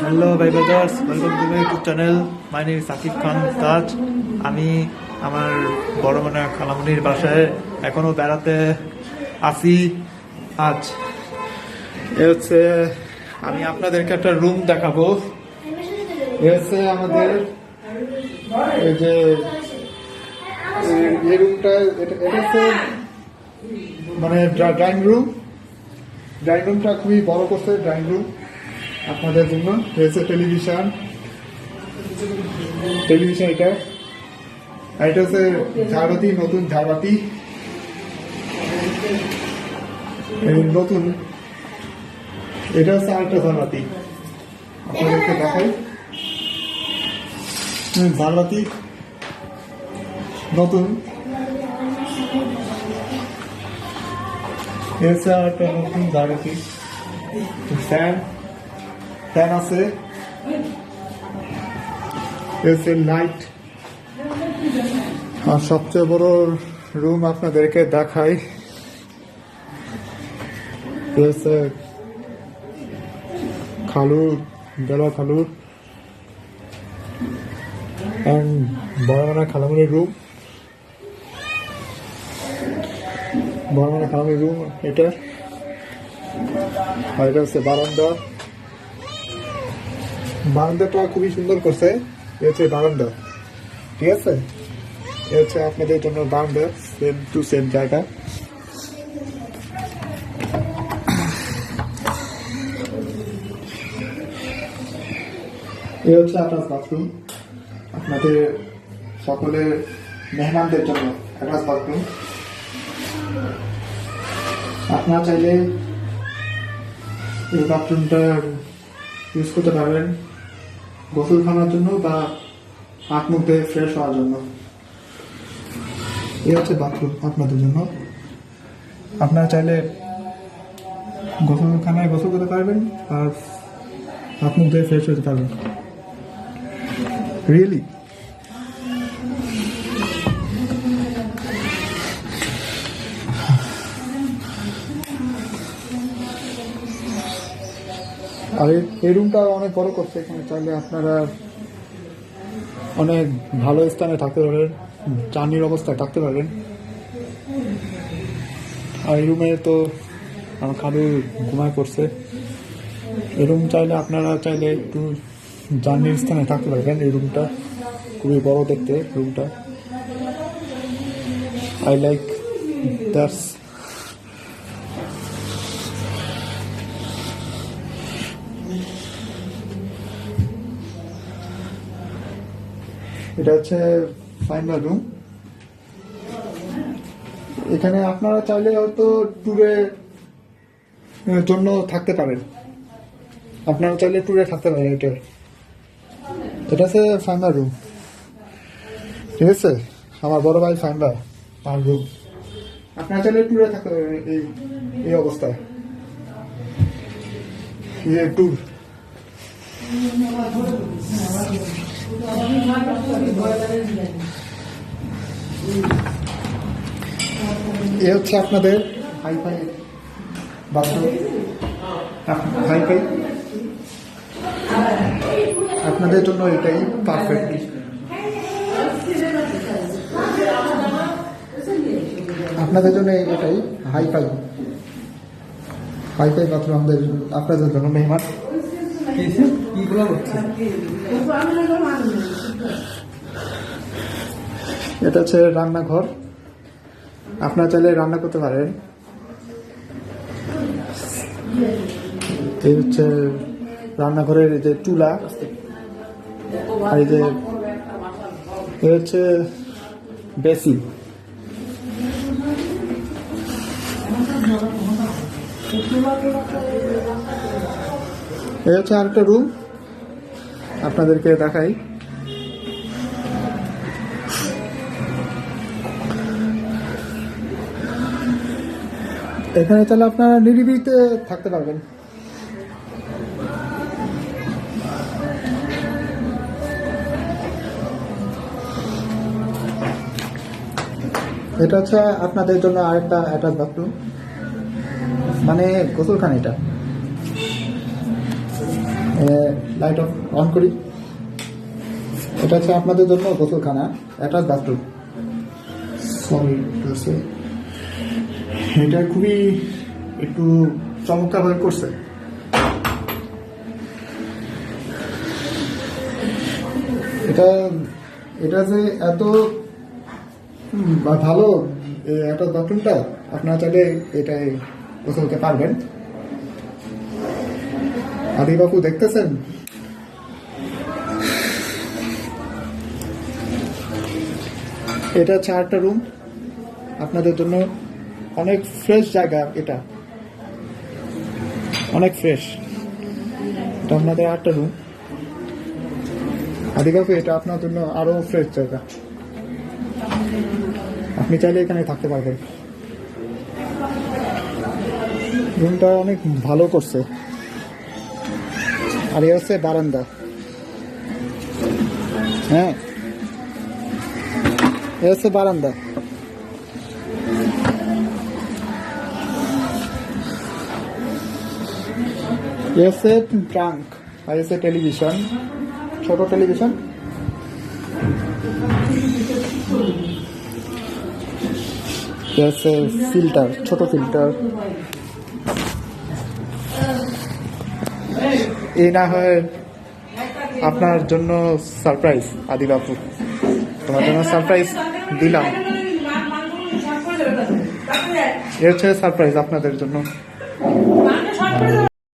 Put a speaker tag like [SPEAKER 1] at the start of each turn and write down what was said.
[SPEAKER 1] Hello ভাই brothers, welcome to my YouTube channel. My name Sakib Khan Taj. আমি আমার বড় মনে খালামুনির বাসায় এখনো বেড়াতে আসি। আজ এ হচ্ছে আমি আপনাদেরকে একটা রুম দেখাবো। এ হচ্ছে আমাদের এই যে এই রুমটা, এটা হচ্ছে মানে ড্রয়িং রুম। ড্রয়িং রুমটা খুবই বড় করছে। ড্রয়িং রুম আপনাদের জন্য রয়েছে টেলিভিশন। এটা আর এটা হচ্ছে ঝাড়বাতি, নতুন ঝাড়বাতি নতুন। এটা হচ্ছে আরেকটা ঝাড়বাতি, আপনাদেরকে দেখাই। ঝাড়বাতি নতুন, এসে আরেকটা নতুন ঝাড়বাতি। ফ্যান আছে, এসে লাইট। আর সবচেয়ে বড় রুম আপনাদেরকে দেখাই, খালুর বেলা খালুর বড় খালামুনির রুম। বড় খালামুনির রুম এটা। আর এটা হচ্ছে বারান্দা। বারান্দাটা খুবই সুন্দর করছে। এ হচ্ছে বারান্দা, ঠিক আছে। এ হচ্ছে আপনাদের জন্য বারান্দা, সেম টু সেম জায়গা। এ হচ্ছে অ্যাটাচ বাথরুম, আপনাদের সকলের মেহমানদের জন্য অ্যাটাচ বাথরুম। আপনারা চাইলে এই বাথরুমটা ইউজ করতে পারবেন গোসল খাওয়ার জন্য বা হাত মুখ ধুয়ে ফ্রেশ হওয়ার জন্য। এই হচ্ছে বাথরুম আপনাদের জন্য। আপনারা চাইলে গোসলখানায় গোসল করতে পারবেন আর হাত মুখ ধুয়ে ফ্রেশ হতে পারবেন। রিয়েলি আর এই রুমটা অনেক বড় করছে। এখানে চাইলে আপনারা অনেক ভালো স্থানে থাকতে পারেন, জার্নির অবস্থায় থাকতে পারেন। আর এই রুমে তো আমার খালু ঘুমায় পড়ছে। এই রুম চাইলে আপনারা চাইলে একটু জার্নির স্থানে থাকতে পারবেন। এই রুমটা খুবই বড় দেখতে রুমটা। I like that's. এটা হচ্ছে ফাইনাল রুম। এখানে আপনারা চাইলে হয়তো ট্যুরে জন্য থাকতে পারেন। আপনারা চাইলে ট্যুরে থাকতে পারেন। এটা হচ্ছে ফাইনাল রুম, ঠিক আছে। আমার বড় ভাই ফাইনাল তার রুম। আপনারা চাইলে ট্যুরে থাকতে পারেন এই অবস্থায়। ট্যুর এ হচ্ছে আপনাদের হাইফাই বাথরুম। হাইফাই আপনাদের জন্য এটাই পারফেক্ট। আপনাদের জন্য এটাই হাইফাই বাথরুম আপনাদের জন্য মেহমান। এটা হচ্ছে রান্নাঘর। আপনারা চাইলে রান্না করতে পারেন। এই হচ্ছে রান্নাঘরের এই যে চুলা, আর এই যে হচ্ছে বেসিন। এই হচ্ছে আরেকটা রুম, আপনাদেরকে দেখাই। এখানে তাহলে আপনারা নিরিবিলিতে থাকতে পারবেন। এটা হচ্ছে আপনাদের জন্য আরেকটা অ্যাটাচ বাথরুম, মানে গোসলখানা। এটা
[SPEAKER 2] লাইট অন করি। এটা হচ্ছে আপনাদের জন্য গোসলখানা, অ্যাটাচ বাথরুম। সরি, এটা খুবই একটু চমৎকারভাবে করছে। এটা এটা যে এত ভালো একটা বাথরুমটা, আপনারা চাইলে এটাই গোসলতে পারবেন। আদি বাবু দেখতেছেন, এটা হচ্ছে আরেকটা রুম আপনাদের জন্য। অনেক ফ্রেশ জায়গা, এটা অনেক ফ্রেশ। এটা আপনাদের আরেকটা রুম। আদি বাবু, এটা আপনার জন্য আরো ফ্রেশ জায়গা, আপনি চাইলে এখানে থাকতে পারবেন। রুমটা অনেক ভালো করছে। আর এই হচ্ছে বারান্দা। হ্যাঁ, এই হচ্ছে বারান্দা। এই হচ্ছে ট্রাঙ্ক, আর হচ্ছে টেলিভিশন, ছোট টেলিভিশন। এই হচ্ছে ফিল্টার, ছোট ফিল্টার। এই না হয় আপনার জন্য সারপ্রাইজ, আদি বাপু, তোমার জন্য সারপ্রাইজ দিলাম। এ হচ্ছে সারপ্রাইজ আপনাদের জন্য।